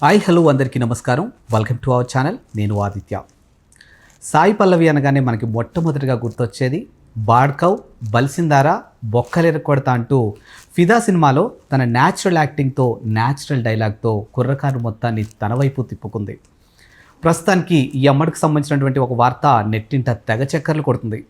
Hi hello అందరికీ నమస్కారం. Welcome to our channel. నేను ఆదిత్య. సాయి పల్లవి అనగానే మనకి మొట్టమొదటిగా గుర్తొచ్చేది బాడ్కవ్, బల్సిందారా, బొక్కలెరకొడతా అంటూ ఫిదా సినిమాలో తన న్యాచురల్ యాక్టింగ్తో, న్యాచురల్ డైలాగ్తో కుర్రకారు మొత్తాన్ని తన వైపు తిప్పుకుంది. ప్రస్తుతానికి ఈ అమ్మడికి సంబంధించినటువంటి ఒక వార్త నెట్టింట తెగ చక్కర్లు కొడుతుంది.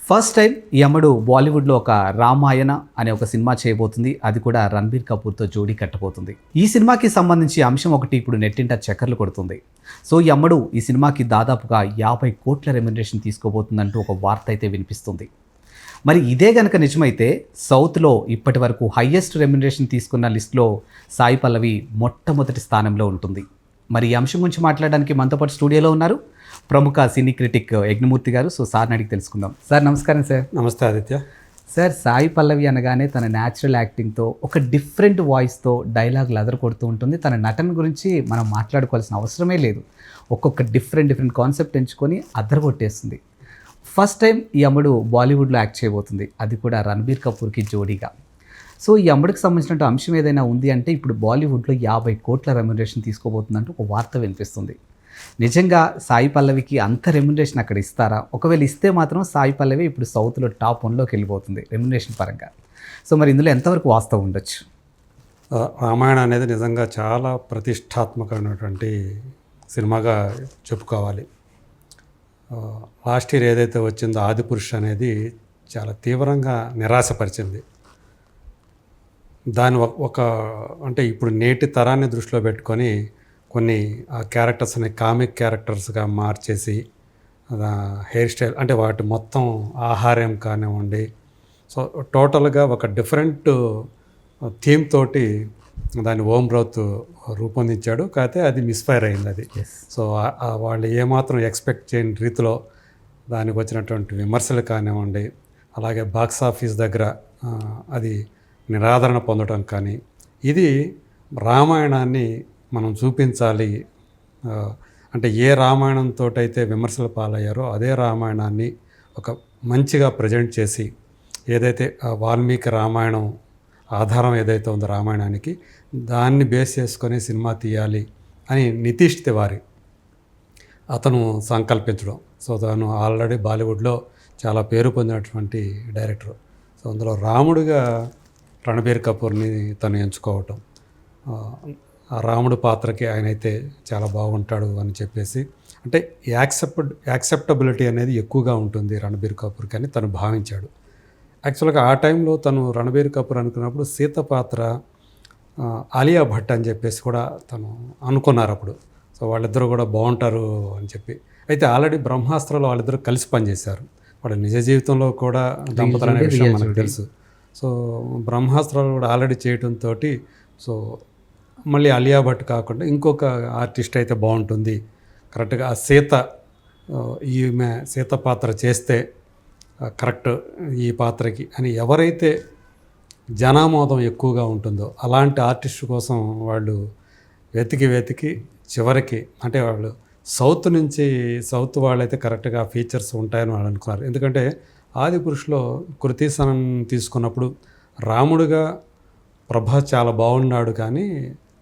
ఫస్ట్ టైం ఈ అమ్మడు బాలీవుడ్లో ఒక రామాయణ అనే ఒక సినిమా చేయబోతుంది. అది కూడా రణబీర్ కపూర్తో జోడీ కట్టబోతుంది. ఈ సినిమాకి సంబంధించి అంశం ఒకటి ఇప్పుడు నెట్టింట చక్కర్లు కొడుతుంది. సో ఈ అమ్మడు ఈ సినిమాకి దాదాపుగా 50 కోట్ల రెమ్యునరేషన్ తీసుకోబోతుందంటూ ఒక వార్త అయితే వినిపిస్తుంది. మరి ఇదే గనక నిజమైతే సౌత్లో ఇప్పటి వరకు హయ్యెస్ట్ రెమ్యునరేషన్ తీసుకున్న లిస్టులో సాయి పల్లవి మొట్టమొదటి స్థానంలో ఉంటుంది. మరి ఈ అంశం గురించి మాట్లాడడానికి మనతో పాటు స్టూడియోలో ఉన్నారు ప్రముఖ సినీ క్రిటిక్ యజ్ఞమూర్తి గారు. సో సార్ని అడిగి తెలుసుకుందాం. సార్ నమస్కారం. సార్ నమస్తే ఆదిత్య. సార్, సాయి పల్లవి అనగానే తన న్యాచురల్ యాక్టింగ్తో, ఒక డిఫరెంట్ వాయిస్తో డైలాగులు అదరకొడుతూ ఉంటుంది. తన నటన గురించి మనం మాట్లాడుకోవాల్సిన అవసరమే లేదు. ఒక్కొక్క డిఫరెంట్ కాన్సెప్ట్ ఎంచుకొని అదరగొట్టేస్తుంది. ఫస్ట్ టైం ఈ అమ్మడు బాలీవుడ్లో యాక్ట్ చేయబోతుంది, అది కూడా రణబీర్ కపూర్కి జోడీగా. సో ఈ అమ్మడికి సంబంధించిన అంశం ఏదైనా ఉంది అంటే ఇప్పుడు బాలీవుడ్లో 50 కోట్ల రెమ్యునరేషన్ తీసుకోబోతుందంటూ ఒక వార్త వినిపిస్తుంది. నిజంగా సాయి పల్లవికి అంత రెమ్యునరేషన్ అక్కడ ఇస్తారా? ఒకవేళ ఇస్తే మాత్రం సాయి పల్లవి ఇప్పుడు సౌత్లో టాప్ 1లోకి వెళ్ళిపోతుంది రెమ్యునరేషన్ పరంగా. సో మరి ఇందులో ఎంతవరకు వాస్తవం ఉండొచ్చు? రామాయణ అనేది నిజంగా చాలా ప్రతిష్టాత్మకమైనటువంటి సినిమాగా చెప్పుకోవాలి. లాస్ట్ ఇయర్ ఏదైతే వచ్చిందో ఆదిపురుష్ అనేది చాలా తీవ్రంగా నిరాశపరిచింది. దాని ఒక అంటే ఇప్పుడు నేటి తరాన్ని దృష్టిలో పెట్టుకొని కొన్ని ఆ క్యారెక్టర్స్ని కామిక్ క్యారెక్టర్స్గా మార్చేసి హెయిర్ స్టైల్ అంటే వాటి మొత్తం ఆహారం కానివ్వండి, సో టోటల్గా ఒక డిఫరెంట్ థీమ్ తోటి దాన్ని ఓం రౌత్ రూపొందించాడు. కాకపోతే అది మిస్ఫైర్ అయింది అది. సో వాళ్ళు ఏమాత్రం ఎక్స్పెక్ట్ చేయని రీతిలో దానికి వచ్చినటువంటి విమర్శలు కానివ్వండి, అలాగే బాక్స్ ఆఫీస్ దగ్గర అది నిరాదరణ పొందడం కానీ, ఇది రామాయణాన్ని మనం చూపించాలి అంటే ఏ రామాయణంతో అయితే విమర్శలు పాలయ్యారో అదే రామాయణాన్ని ఒక మంచిగా ప్రజెంట్ చేసి, ఏదైతే వాల్మీకి రామాయణం ఆధారం ఏదైతే ఉందో రామాయణానికి, దాన్ని బేస్ చేసుకొని సినిమా తీయాలి అని నితీష్ తివారీ అతను సంకల్పించడం. సో తను ఆల్రెడీ బాలీవుడ్లో చాలా పేరు పొందినటువంటి డైరెక్టర్. సో అందులో రాముడిగా రణబీర్ కపూర్ని తను ఎంచుకోవటం, ఆ రాముడు పాత్రకి ఆయనైతే చాలా బాగుంటాడు అని చెప్పేసి, అంటే యాక్సెప్టబిలిటీ అనేది ఎక్కువగా ఉంటుంది రణబీర్ కపూర్కి అని తను భావించాడు. యాక్చువల్గా ఆ టైంలో తను రణబీర్ కపూర్ అనుకున్నప్పుడు సీత పాత్ర ఆలియా భట్ అని చెప్పేసి కూడా తను అనుకున్నారు అప్పుడు. సో వాళ్ళిద్దరూ కూడా బాగుంటారు అని చెప్పి. అయితే ఆల్రెడీ బ్రహ్మాస్త్రంలో వాళ్ళిద్దరూ కలిసి పనిచేశారు. వాళ్ళ నిజ జీవితంలో కూడా దంపతులు అనే విషయం మనకు తెలుసు. సో బ్రహ్మాస్త్రాలు కూడా ఆల్రెడీ చేయడంతో సో మళ్ళీ అలియా భట్ కాకుండా ఇంకొక ఆర్టిస్ట్ అయితే బాగుంటుంది, కరెక్ట్గా ఆ ఈమె సీత పాత్ర చేస్తే కరెక్ట్ ఈ పాత్రకి అని ఎవరైతే జనామోదం ఎక్కువగా ఉంటుందో అలాంటి ఆర్టిస్ట్ కోసం వాళ్ళు వెతికి చివరికి అంటే వాళ్ళు సౌత్ వాళ్ళైతే కరెక్ట్గా ఫీచర్స్ ఉంటాయని వాళ్ళు అనుకున్నారు. ఎందుకంటే ఆదిపురుషులో కృతి సనన్ తీసుకున్నప్పుడు రాముడిగా ప్రభాస్ చాలా బాగున్నాడు, కానీ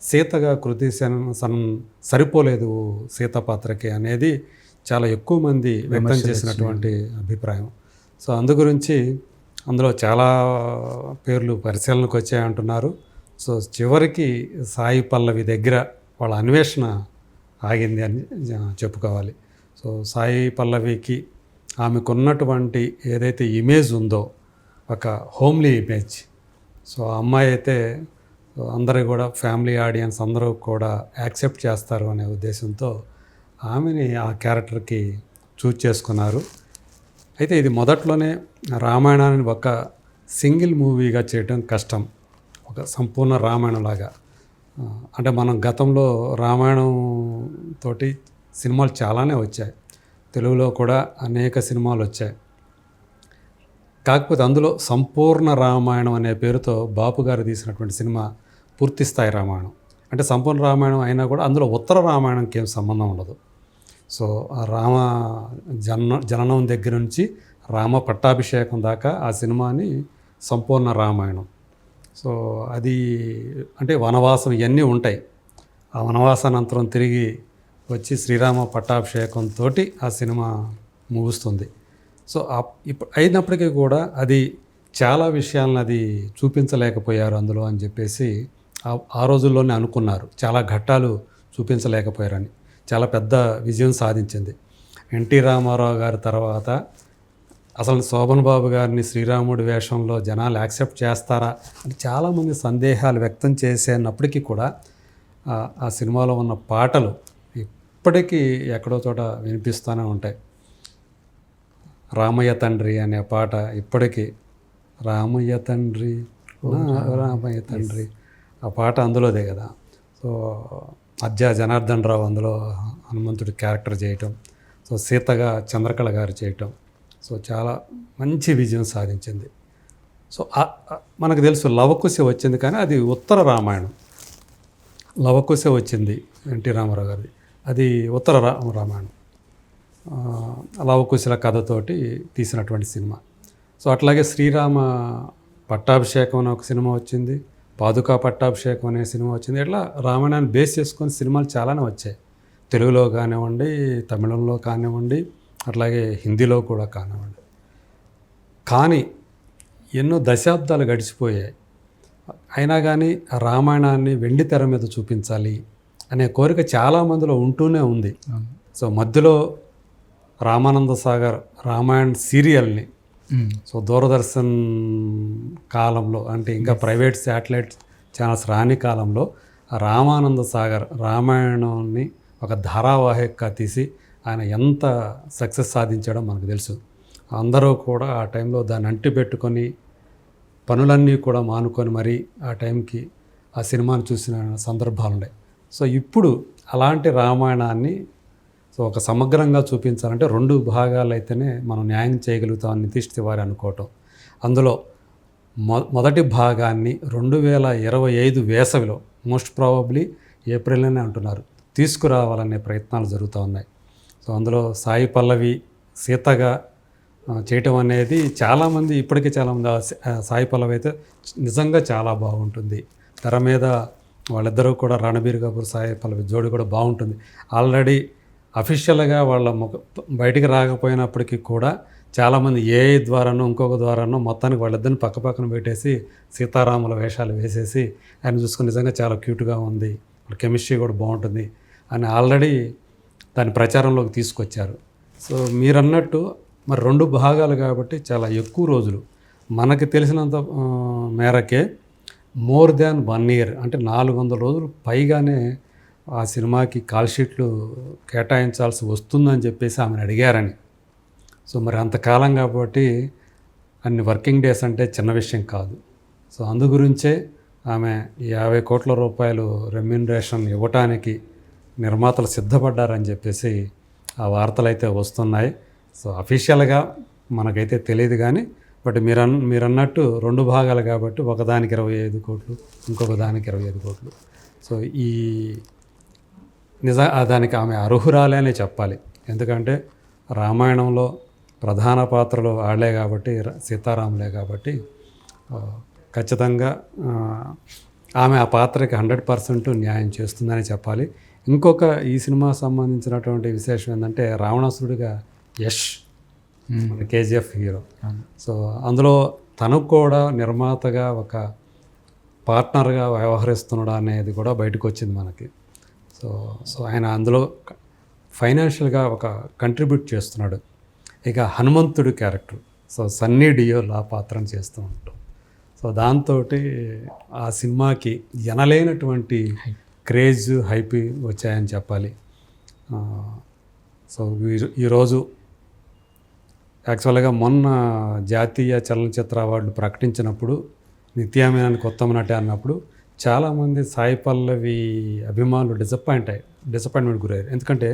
సీతగా కృతి సనన్ సరిపోలేదు సీత పాత్రకి అనేది చాలా ఎక్కువ మంది వ్యక్తం చేసినటువంటి అభిప్రాయం. సో అందు గురించి అందులో చాలా పేర్లు పరిశీలనకు వచ్చాయంటున్నారు. సో చివరికి సాయి పల్లవి దగ్గర వాళ్ళ అన్వేషణ ఆగింది అని చెప్పుకోవాలి. సో సాయి పల్లవికి ఆమెకున్నటువంటి ఏదైతే ఇమేజ్ ఉందో ఒక హోమ్లీ ఇమేజ్, సో ఆ అమ్మాయి అయితే అందరూ కూడా ఫ్యామిలీ ఆడియన్స్ అందరూ కూడా యాక్సెప్ట్ చేస్తారు అనే ఉద్దేశంతో ఆమెని ఆ క్యారెక్టర్కి చూజ్ చేసుకున్నారు. అయితే ఇది మొదట్లోనే రామాయణాన్ని ఒక సింగిల్ మూవీగా చేయడం కష్టం, ఒక సంపూర్ణ రామాయణంలాగా. అంటే మనం గతంలో రామాయణం తోటి సినిమాలు చాలానే వచ్చాయి, తెలుగులో కూడా అనేక సినిమాలు వచ్చాయి. కాకపోతే అందులో సంపూర్ణ రామాయణం అనే పేరుతో బాపు గారు తీసినటువంటి సినిమా పూర్తిస్థాయి రామాయణం. అంటే సంపూర్ణ రామాయణం అయినా కూడా అందులో ఉత్తర రామాయణంకి ఏం సంబంధం ఉండదు. సో రామ జననం దగ్గర నుంచి రామ పట్టాభిషేకం దాకా ఆ సినిమాని సంపూర్ణ రామాయణం. సో అది అంటే వనవాసం ఇవన్నీ ఉంటాయి. ఆ వనవాసానంతరం తిరిగి వచ్చి శ్రీరామ పట్టాభిషేకంతో ఆ సినిమా ముగుస్తుంది. సో ఇప్పుడు అయినప్పటికీ కూడా అది చాలా విషయాలను అది చూపించలేకపోయారు అందులో అని చెప్పేసి ఆ రోజుల్లోనే అనుకున్నారు. చాలా ఘట్టాలు చూపించలేకపోయారని. చాలా పెద్ద విజయం సాధించింది. ఎన్టీ రామారావు గారి తర్వాత అసలు శోభన్ బాబు గారిని శ్రీరాముడి వేషంలో జనాలు యాక్సెప్ట్ చేస్తారా అని చాలామంది సందేహాలు వ్యక్తం చేసేటప్పటికీ కూడా ఆ సినిమాలో ఉన్న పాటలు ఇప్పటికీ ఎక్కడో చోట వినిపిస్తూనే ఉంటాయి. రామయ్య తండ్రి అనే పాట ఇప్పటికీ రామయ్య తండ్రి రామయ్య తండ్రి ఆ పాట అందులోదే కదా. సో అజ్జా జనార్దన్ రావు అందులో హనుమంతుడి క్యారెక్టర్ చేయటం, సో సీతగా చంద్రకళ గారు చేయటం, సో చాలా మంచి విజయం సాధించింది. సో మనకు తెలుసు లవకుశ వచ్చింది, కానీ అది ఉత్తర రామాయణం. లవకుశ వచ్చింది ఎన్టీ రామారావు గారిది, అది ఉత్తర రామాయణం. లవకుశల కథతోటి తీసినటువంటి సినిమా. సో అట్లాగే శ్రీరామ పట్టాభిషేకం అనే ఒక సినిమా వచ్చింది, పాదుకా పట్టాభిషేకం అనే సినిమా వచ్చింది. ఇట్లా రామాయణాన్ని బేస్ చేసుకొని సినిమాలు చాలానే వచ్చాయి. తెలుగులో కానివ్వండి, తమిళంలో కానివ్వండి, అట్లాగే హిందీలో కూడా కానివ్వండి. కానీ ఎన్నో దశాబ్దాలు గడిచిపోయాయి. అయినా కానీ రామాయణాన్ని వెండి తెర మీద చూపించాలి అనే కోరిక చాలామందిలో ఉంటూనే ఉంది. సో మధ్యలో రామానంద సాగర్ రామాయణ సీరియల్ని సో దూరదర్శన్ కాలంలో, అంటే ఇంకా ప్రైవేట్ శాటిలైట్ ఛానల్స్ రాని కాలంలో రామానంద సాగర్ రామాయణాన్ని ఒక ధారావాహికగా తీసి ఆయన ఎంత సక్సెస్ సాధించాడో మనకు తెలుసు. అందరూ కూడా ఆ టైంలో దాన్ని అంటిపెట్టుకొని పనులన్నీ కూడా మానుకొని మరీ ఆ టైంకి ఆ సినిమాను చూసిన సందర్భాలు ఉన్నాయి. సో ఇప్పుడు అలాంటి రామాయణాన్ని సో ఒక సమగ్రంగా చూపించాలంటే 2 భాగాలు అయితేనే మనం న్యాయం చేయగలుగుతామని నితీష్ తివారీ అనుకోవటం. అందులో మొదటి భాగాన్ని 2025 వేసవిలో మోస్ట్ ప్రాబబ్లీ ఏప్రిల్లోనే అంటున్నారు తీసుకురావాలనే ప్రయత్నాలు జరుగుతూ ఉన్నాయి. సో అందులో సాయి పల్లవి సీతగా చేయటం అనేది చాలామంది ఇప్పటికీ చాలామంది సాయి పల్లవి అయితే నిజంగా చాలా బాగుంటుంది. తెర మీద వాళ్ళిద్దరూ కూడా రణబీర్ కపూర్ సాయి పల్లవి జోడి కూడా బాగుంటుంది. ఆల్రెడీ అఫీషియల్గా వాళ్ళ బయటికి రాకపోయినప్పటికీ కూడా చాలామంది ఏఐ ద్వారానో ఇంకొక ద్వారానో మొత్తానికి వాళ్ళిద్దరిని పక్కన పెట్టేసి సీతారాముల వేషాలు వేసేసి ఆయన చూసుకుని నిజంగా చాలా క్యూట్గా ఉంది, వాళ్ళ కెమిస్ట్రీ కూడా బాగుంటుంది అని ఆల్రెడీ దాని ప్రచారంలోకి తీసుకొచ్చారు. సో మీరన్నట్టు మరి 2 భాగాలు కాబట్టి చాలా ఎక్కువ రోజులు మనకి తెలిసినంత మేరకే మోర్ దాన్ 1 year అంటే 400 రోజులు పైగానే ఆ సినిమాకి కాల్ షీట్లు కేటాయించాల్సి వస్తుందని చెప్పేసి ఆమెను అడిగారని. సో మరి అంతకాలం కాబట్టి అన్ని వర్కింగ్ డేస్ అంటే చిన్న విషయం కాదు. సో అందు గురించే ఆమె 50 కోట్ల రూపాయలు రెమ్యూనరేషన్ ఇవ్వటానికి నిర్మాతలు సిద్ధపడ్డారని చెప్పేసి ఆ వార్తలు అయితే వస్తున్నాయి. సో అఫీషియల్గా మనకైతే తెలియదు కానీ బట్ మీరన్నట్టు 2 భాగాలు కాబట్టి ఒకదానికి 25 కోట్లు ఇంకొక దానికి 25 కోట్లు. సో ఈ దానికి ఆమె అర్హురాలే అనే చెప్పాలి. ఎందుకంటే రామాయణంలో ప్రధాన పాత్రలు ఆడలే కాబట్టి, సీతారాములే కాబట్టి ఖచ్చితంగా ఆమె ఆ పాత్రకి 100% న్యాయం చేస్తుందని చెప్పాలి. ఇంకొక ఈ సినిమా సంబంధించినటువంటి విశేషం ఏంటంటే రావణాసురుడిగా యష్ మన కేజీఎఫ్ హీరో. సో అందులో తనకు కూడా నిర్మాతగా ఒక పార్ట్నర్గా వ్యవహరిస్తున్నాడు అనేది కూడా బయటకు వచ్చింది మనకి. సో ఆయన అందులో ఫైనాన్షియల్గా ఒక కంట్రిబ్యూట్ చేస్తున్నాడు. ఇక హనుమంతుడి క్యారెక్టర్ సో సన్నీ డియోల్ ఆ పాత్రను చేస్తూ ఉంటాం. సో దాంతో ఆ సినిమాకి ఎనలేనటువంటి క్రేజ్ హైప్ వచ్చాయని చెప్పాలి. సో ఈరోజు యాక్చువల్గా మొన్న జాతీయ చలనచిత్ర అవార్డు ప్రకటించినప్పుడు నిత్యామేనానికి ఉత్తమ నటి అన్నప్పుడు చాలామంది సాయి పల్లవి అభిమానులు డిసప్పాయింట్మెంట్ గురయ్యారు. ఎందుకంటే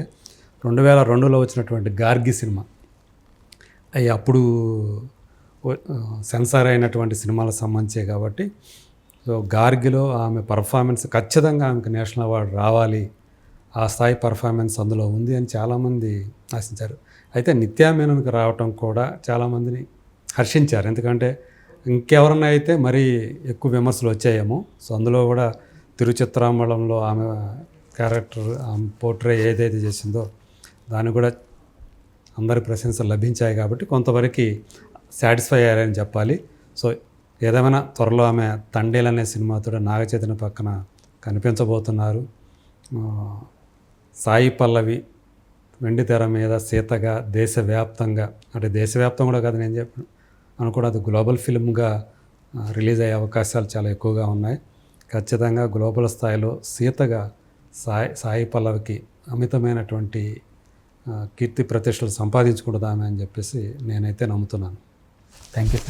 2002లో వచ్చినటువంటి గార్గి సినిమా అవి అప్పుడు సెన్సార్ అయినటువంటి సినిమాలకు సంబంధించే కాబట్టి సో గార్గిలో ఆమె పర్ఫార్మెన్స్ ఖచ్చితంగా ఆమెకు నేషనల్ అవార్డు రావాలి, ఆ స్థాయి పర్ఫార్మెన్స్ అందులో ఉంది అని చాలామంది ఆశించారు. అయితే నిత్యామేనన్కి రావటం కూడా చాలామందిని హర్షించారు. ఎందుకంటే ఇంకెవరన్నా అయితే మరీ ఎక్కువ విమర్శలు వచ్చాయేమో. సో అందులో కూడా తిరుచిత్రాంబళంలో ఆమె క్యారెక్టర్ పోర్ట్రే ఏదైతే చేసిందో దానికి కూడా అందరి ప్రశంసలు లభించాయి కాబట్టి కొంతవరకు సాటిస్ఫై అయ్యారని చెప్పాలి. సో ఏదేమైనా త్వరలో ఆమె తండేల్ అనే సినిమాతో నాగచైతన్య పక్కన కనిపించబోతున్నారు. సాయి పల్లవి వెండి తెర మీద సీతగా దేశవ్యాప్తంగా, అంటే దేశవ్యాప్తం కూడా కాదు నేను అనుకోవడం, అది గ్లోబల్ ఫిల్మ్గా రిలీజ్ అయ్యే అవకాశాలు చాలా ఎక్కువగా ఉన్నాయి. ఖచ్చితంగా గ్లోబల్ స్థాయిలో సీతగా సాయి పల్లవికి అమితమైనటువంటి కీర్తి ప్రతిష్టలు సంపాదించుకుంటుందామె అని చెప్పేసి నేనైతే నమ్ముతున్నాను. Thank you sir.